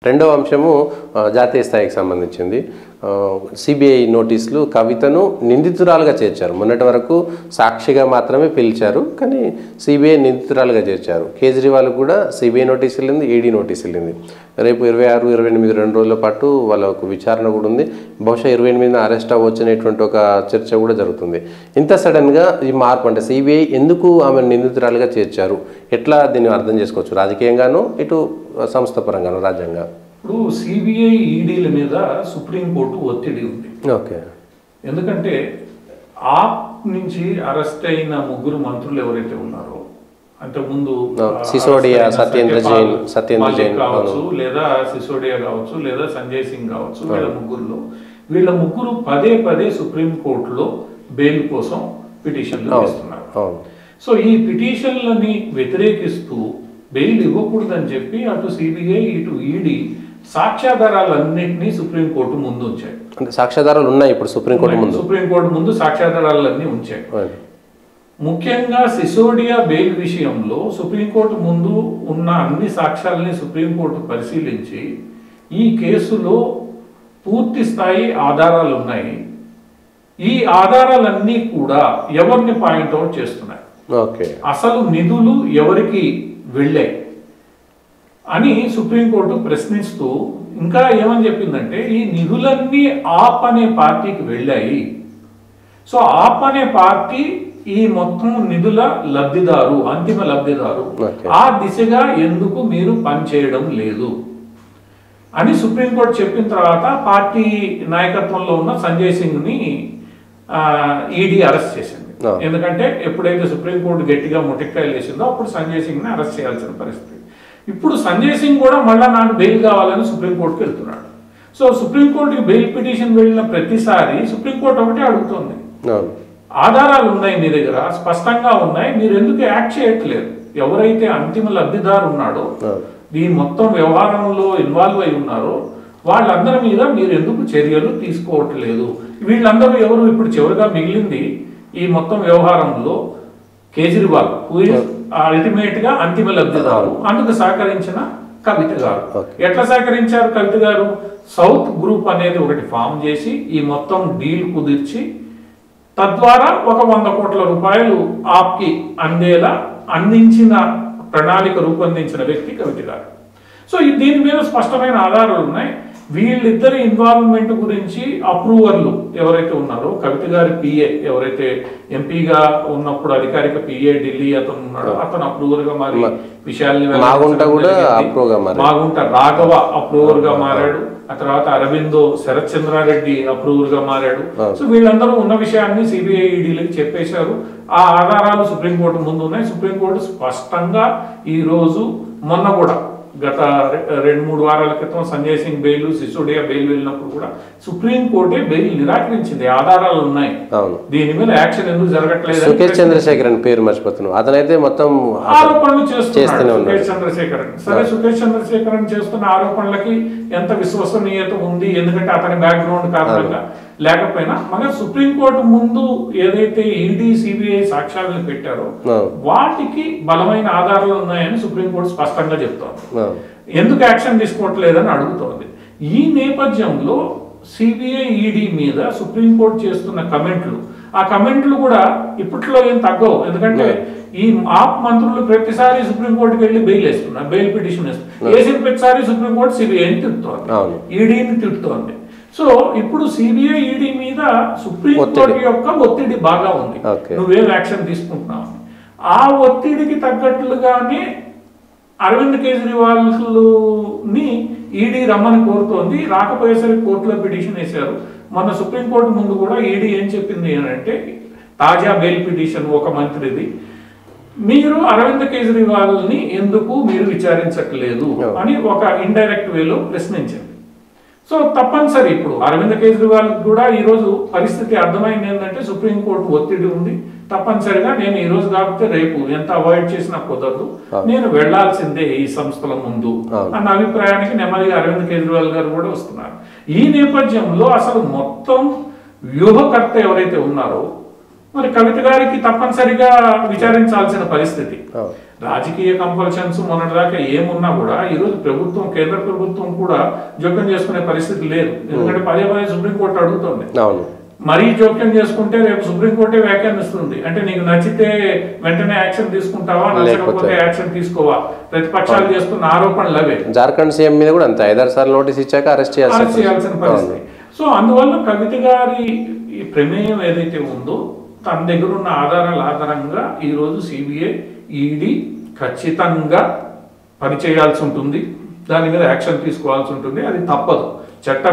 రెండవ అంశము జాతీయ స్థాయికి సంబంధించింది. సిబిఐ నోటీసులు కవితను నిందితురాలుగా చేర్చారు. మొన్నటి వరకు సాక్షిగా మాత్రమే పిలిచారు, కానీ సిబిఐ నిందితురాలుగా చేర్చారు. కేజ్రీవాల్ కూడా సిబిఐ నోటీస్ వెళ్ళింది, ఈడీ నోటీస్ వెళ్ళింది. రేపు 26, 28 2 రోజుల పాటు వాళ్ళకు విచారణ కూడా ఉంది. బహుశా 28 అరెస్ట్ అవ్వచ్చు అనేటువంటి ఒక చర్చ కూడా జరుగుతుంది. ఇంత సడన్గా ఈ మార్పు అంటే సిబిఐ ఎందుకు ఆమె నిందితురాలుగా చేర్చారు, ఎట్లా దీన్ని అర్థం చేసుకోవచ్చు రాజకీయంగాను ఇటు సంస్థ పరంగాను రాజ్యాంగం? ఇప్పుడు సిబిఐ ఈడీల మీద సుప్రీంకోర్టు ఒత్తిడి ఉంది. ఓకే, ఎందుకంటే ఆప్ నుంచి అరెస్ట్ అయిన 3 మంత్రులు ఎవరైతే ఉన్నారో అంతకుముందు సిసోడియా, సత్యేంద్ర జైన్ కావచ్చు, లేదా సిసోడియా కావచ్చు, లేదా సంజయ్ సింగ్ కావచ్చు, వీళ్ళ ముగ్గురు పదే సుప్రీంకోర్టులో బెయిల్ కోసం పిటిషన్లు చేస్తున్నారు. సో ఈ పిటిషన్లని వ్యతిరేకిస్తూ బెయిల్ ఇవ్వకూడదని చెప్పి అటు సిబిఐ ఇటు ఈడీ సాక్ష్యాధారాలన్నింటినీ సుప్రీంకోర్టు ముందు ఉంచాయి. సాక్ష్యాధారాలు ఉన్నాయి ఇప్పుడు సుప్రీంకోర్టు ముందు సాక్ష్యాధారాలన్నీ ఉంచాయి. ముఖ్యంగా సిసోడియా బెయిల్ విషయంలో సుప్రీంకోర్టు ముందు ఉన్న అన్ని సాక్ష్యాలని సుప్రీంకోర్టు పరిశీలించి ఈ కేసులో పూర్తి స్థాయి ఆధారాలు ఉన్నాయి, ఈ ఆధారాలన్నీ కూడా ఎవరిని పాయింట్అవుట్ చేస్తున్నాయి, అసలు నిధులు ఎవరికి వెళ్ళాయి అని సుప్రీంకోర్టు ప్రశ్నిస్తూ ఇంకా ఏమని చెప్పిందంటే ఈ నిధులన్నీ ఆప్ అనే పార్టీకి వెళ్ళాయి. సో ఆప్ అనే పార్టీ ఈ మొత్తం నిధుల లబ్ధిదారు, అంతిమ లబ్ధిదారు. ఆ దిశగా ఎందుకు మీరు పనిచేయడం లేదు అని సుప్రీంకోర్టు చెప్పిన తర్వాత పార్టీ నాయకత్వంలో ఉన్న సంజయ్ సింగ్ ని ఈడీ అరెస్ట్ చేసింది. ఎందుకంటే ఎప్పుడైతే సుప్రీంకోర్టు గట్టిగా ముటిక్కాయలు వేసిందో అప్పుడు సంజయ్ సింగ్ ని అరెస్ట్ చేయాల్సిన పరిస్థితి. ఇప్పుడు సంజయ్ సింగ్ కూడా మళ్ళా నాకు బెయిల్ కావాలని సుప్రీంకోర్టుకి వెళ్తున్నాడు. సో సుప్రీంకోర్టుకి బెయిల్ పిటిషన్ వెళ్ళిన ప్రతిసారి సుప్రీంకోర్టు ఒకటే అడుగుతుంది, ఆధారాలు ఉన్నాయి మీ దగ్గర, స్పష్టంగా ఉన్నాయి, మీరు ఎందుకు యాక్ట్ చేయట్లేదు? ఎవరైతే అంతిమ లబ్ధిదారు ఉన్నాడో, ఈ మొత్తం వ్యవహారంలో ఇన్వాల్వ్ అయి ఉన్నారో వాళ్ళందరి మీద మీరు ఎందుకు చర్యలు తీసుకోవట్లేదు? వీళ్ళందరూ ఎవరు? ఇప్పుడు చివరిగా మిగిలింది ఈ మొత్తం వ్యవహారంలో కేజ్రీవాల్, అల్టిమేట్ గా అంతిమ లబ్ధిదారు. అందుకు సహకరించిన కవిత గారు. ఎట్లా సహకరించారు కవిత గారు? సౌత్ గ్రూప్ అనేది ఒకటి ఫామ్ చేసి ఈ మొత్తం డీల్ కుదిర్చి తద్వారా ఒక 100 కోట్ల రూపాయలు ఆప్కి అందేలా అందించిన ప్రణాళిక రూపొందించిన వ్యక్తి కవిత గారు. సో దీని మీద స్పష్టమైన ఆధారాలు ఉన్నాయి. వీళ్ళిద్దరి ఇన్వాల్వ్మెంట్ గురించి అప్రూవర్లు ఎవరైతే ఉన్నారో, కవిత గారి పిఏ ఎవరైతే ఎంపీగా ఉన్నప్పుడు అధికారిక పిఏ ఢిల్లీ అతను ఉన్నాడో అతను అప్రూవర్ గా మారి విషయాల్ని మాగుంట రాఘవ అప్రూవర్ గా మారాడు. ఆ తర్వాత అరవిందో శరత్ చంద్రారెడ్డి అప్రూవర్ గా మారాడు. సో వీళ్ళందరూ ఉన్న విషయాన్ని సిబిఐ ఈడీలకు చెప్పేశారు. ఆ ఆధారాలు సుప్రీంకోర్టు ముందు ఉన్నాయి. సుప్రీంకోర్టు స్పష్టంగా ఈ రోజు మొన్న కూడా గత 2-3 వారాల క్రితం సంజయ్ సింగ్ బెయిల్, సిసోడియా బెయిల్ వెళ్ళినప్పుడు కూడా సుప్రీంకోర్టే బెయిల్ నిరాకరించింది. ఆధారాలు ఉన్నాయి, దీని మీద యాక్షన్ ఎందుకు జరగట్లేదు? సుకేష్ చంద్రశేఖరన్ పేరు మర్చిపోతున్నాం, అతనైతే మొత్తం ఆరోపణలు చేస్తున్నాడు. సుకేష్ చంద్రశేఖరన్ సరే, సుకేష్ చంద్రశేఖరన్ చేస్తున్న ఆరోపణలకి ఎంత విశ్వసనీయత ఉంది? ఎందుకంటే అతని బ్యాక్గ్రౌండ్ కారణంగా లేకపోయినా మన సుప్రీంకోర్టు ముందు ఏదైతే ఈడీ సిబిఐ సాక్ష్యాలను పెట్టారో వాటికి బలమైన ఆధారాలు ఉన్నాయని సుప్రీంకోర్టు స్పష్టంగా చెప్తోంది. ఎందుకు యాక్షన్ తీసుకోవట్లేదని అడుగుతోంది. ఈ నేపథ్యంలో సిబిఐ ఈడీ మీద సుప్రీంకోర్టు చేస్తున్న కమెంట్లు, ఆ కమెంట్లు కూడా ఇప్పట్లో ఏం తగ్గవు. ఎందుకంటే ఈ ఆప్ మంత్రులు ప్రతిసారి సుప్రీంకోర్టుకి వెళ్ళి బెయిల్ వేస్తున్నారు, బెయిల్ పిటిషన్ వేసిన ప్రతిసారి సుప్రీంకోర్టు సిబిఐని తిడుతోంది, ఈడీని తిడుతోంది. సో ఇప్పుడు సిబిఐ ఈడీ మీద సుప్రీంకోర్టు యొక్క ఒత్తిడి బాగా ఉంది, నువ్వేం యాక్షన్ తీసుకుంటున్నావు. ఆ ఒత్తిడికి తగ్గట్లుగానే అరవింద్ కేజ్రీవాల్ని ఈడీ రమ్మని కోరుతోంది. రాకపోయేసరికి కోర్టులో పిటిషన్ వేశారు. మన సుప్రీంకోర్టు ముందు కూడా ఈడీ ఏం చెప్పింది అని అంటే, తాజా బెయిల్ పిటిషన్ ఒక మంత్రిది, మీరు అరవింద్ కేజ్రీవాల్ని ఎందుకు మీరు విచారించట్లేదు అని ఒక ఇండైరెక్ట్ వేలో ప్రశ్నించింది. సో తప్పనిసరి ఇప్పుడు అరవింద్ కేజ్రీవాల్ కూడా ఈరోజు పరిస్థితి అర్థమైంది ఏంటంటే సుప్రీంకోర్టు ఒత్తిడి ఉంది, తప్పనిసరిగా నేను ఈ రోజు కాకపోతే రేపు ఎంత అవాయిడ్ చేసినా కుదరదు, నేను వెళ్లాల్సిందే ఈ సంస్థల ముందు అన్న అభిప్రాయానికి నెమ్మదిగా అరవింద్ కేజ్రీవాల్ గారు కూడా వస్తున్నారు. ఈ నేపథ్యంలో అసలు మొత్తం వ్యూహకర్త ఎవరైతే ఉన్నారో మరి కవిత గారికి తప్పనిసరిగా విచారించాల్సిన పరిస్థితి. రాజకీయ కంపల్షన్స్ మొన్నటిదాకా ఏమున్నా కూడా ఈరోజు ప్రభుత్వం, కేంద్ర ప్రభుత్వం కూడా జోక్యం చేసుకునే పరిస్థితి లేదు. ఎందుకంటే పదే సుప్రీంకోర్టు అడుగుతుంది. మరీ జోక్యం చేసుకుంటే రేపు సుప్రీంకోర్టే వ్యాఖ్యానిస్తుంది. అంటే నీకు నచ్చితే వెంటనే యాక్షన్ తీసుకుంటావా, నచ్చకపోతే యాక్షన్ తీసుకోవా, ప్రతిపక్షాలు చేస్తున్న ఆరోపణలు అవే. జార్ఖండ్ సీఎం మీద కూడా అంతే, 5 సార్లు నోటీస్ ఇచ్చాక అరెస్ట్ చేయాల్సిన పరిస్థితి. సో అందువల్ల కవిత గారి ఈ ప్రమేయం ఏదైతే ఉందో తన దగ్గర ఉన్న ఆధారాల ఆధారంగా ఈరోజు సిబిఐ, ఈడీ ఖచ్చితంగా పనిచేయాల్సి ఉంటుంది. దాని మీద యాక్షన్ తీసుకోవాల్సి ఉంటుంది. అది తప్పదు. చట్ట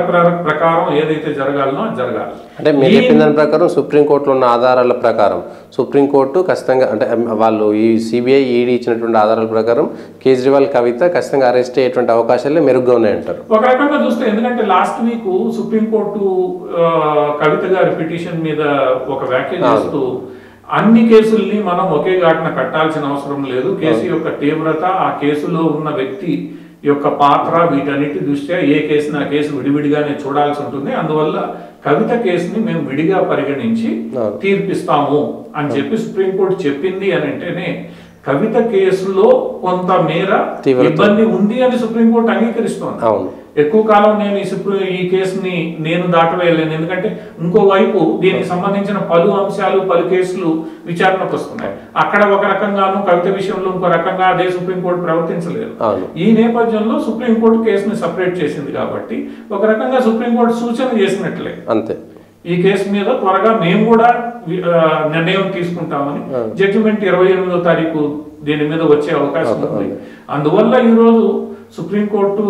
ప్రకారం ఏదైతే జరగాలనో అది జరగాలి. అంటే మీరు చెప్పిన దాని ప్రకారం సుప్రీంకోర్టులో ఉన్న ఆధారాల ప్రకారం సుప్రీంకోర్టు ఖచ్చితంగా, అంటే వాళ్ళు ఈ సిబిఐ, ఈడీ ఇచ్చినటువంటి ఆధారాల ప్రకారం కేజ్రీవాల్, కవిత ఖచ్చితంగా అరెస్ట్ అయ్యేటువంటి అవకాశాలు మెరుగ్గా ఉన్నాయంటారు. ఒక రకంగా చూస్తే, ఎందుకంటే లాస్ట్ వీక్ సుప్రీంకోర్టు కవిత గారి పిటిషన్ మీద ఒక వ్యాఖ్య చేస్తూ అన్ని కేసుల్ని మనం ఒకే ఘాటున కట్టాల్సిన అవసరం లేదు, కేసు యొక్క తీవ్రత, ఆ కేసులో ఉన్న వ్యక్తి యొక్క పాత్ర, వీటన్నిటి దృష్ట్యా ఏ కేసుని ఆ కేసు విడివిడిగానే చూడాల్సి ఉంటుంది. అందువల్ల కవిత కేసుని మేము విడిగా పరిగణించి తీర్పిస్తాము అని చెప్పి సుప్రీంకోర్టు చెప్పింది అని అంటేనే కవిత కేసులో కొంత మేర ఇబ్బంది ఉంది అని సుప్రీంకోర్టు అంగీకరిస్తోంది. ఎక్కువ కాలం నేను ఈ కేసుని నేను దాటవేయలేను, ఎందుకంటే ఇంకోవైపు దీనికి సంబంధించిన పలు అంశాలు, పలు కేసులు విచారణకు వస్తున్నాయి. అక్కడ ఒక రకంగాను, కవిత విషయంలో ఇంకో రకంగా అదే సుప్రీంకోర్టు ప్రవర్తించలేదు. ఈ నేపథ్యంలో సుప్రీంకోర్టు కేసుని సపరేట్ చేసింది కాబట్టి ఒక రకంగా సుప్రీంకోర్టు సూచన చేసినట్లే అంతే. ఈ కేసు మీద త్వరగా మేము కూడా నిర్ణయం తీసుకుంటామని, జడ్జిమెంట్ 28వ తారీఖు దీని మీద వచ్చే అవకాశం ఉంది. అందువల్ల ఈరోజు సుప్రీంకోర్టు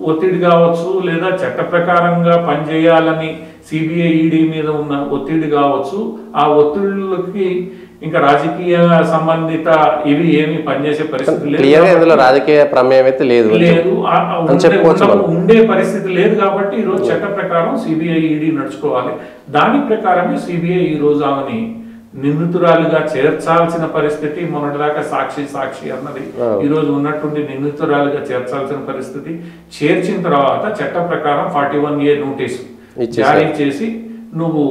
ఒత్తిడి కావచ్చు, లేదా చట్ట ప్రకారంగా పనిచేయాలని సిబిఐ, ఈడీ మీద ఉన్న ఒత్తిడి కావచ్చు, ఆ ఒత్తిడికి ఇంకా రాజకీయ సంబంధిత ఇవి ఏమి పనిచేసే పరిస్థితి లేదు, రాజకీయ ప్రమేయం అయితే లేదు, ఉండే పరిస్థితి లేదు. కాబట్టి ఈరోజు చట్ట ప్రకారం సిబిఐ, ఈడీ నడుచుకోవాలి. దాని ప్రకారమే సిబిఐ ఈ రోజు ఆమెని నిందితురాలుగా చేర్చాల్సిన పరిస్థితి, మొన్నటిదాకా సాక్షి అన్నది ఈ రోజు ఉన్నట్టుండి నిందితురాలుగా చేర్చాల్సిన పరిస్థితి. చేర్చిన తర్వాత చట్ట ప్రకారం 41A నోటీసు జారీ చేసి నువ్వు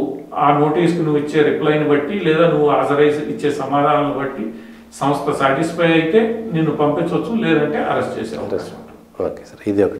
ఆ నోటీస్కి నువ్వు ఇచ్చే రిప్లైని బట్టి, లేదా నువ్వు హాజరైజ్ ఇచ్చే సమాధానాలను బట్టి సంస్థ సాటిస్ఫై అయితే నిన్ను పంపించవచ్చు, లేదంటే అరెస్ట్ చేసే అవకాశం ఉంటుంది. ఓకే సార్, ఇది ఒకటి.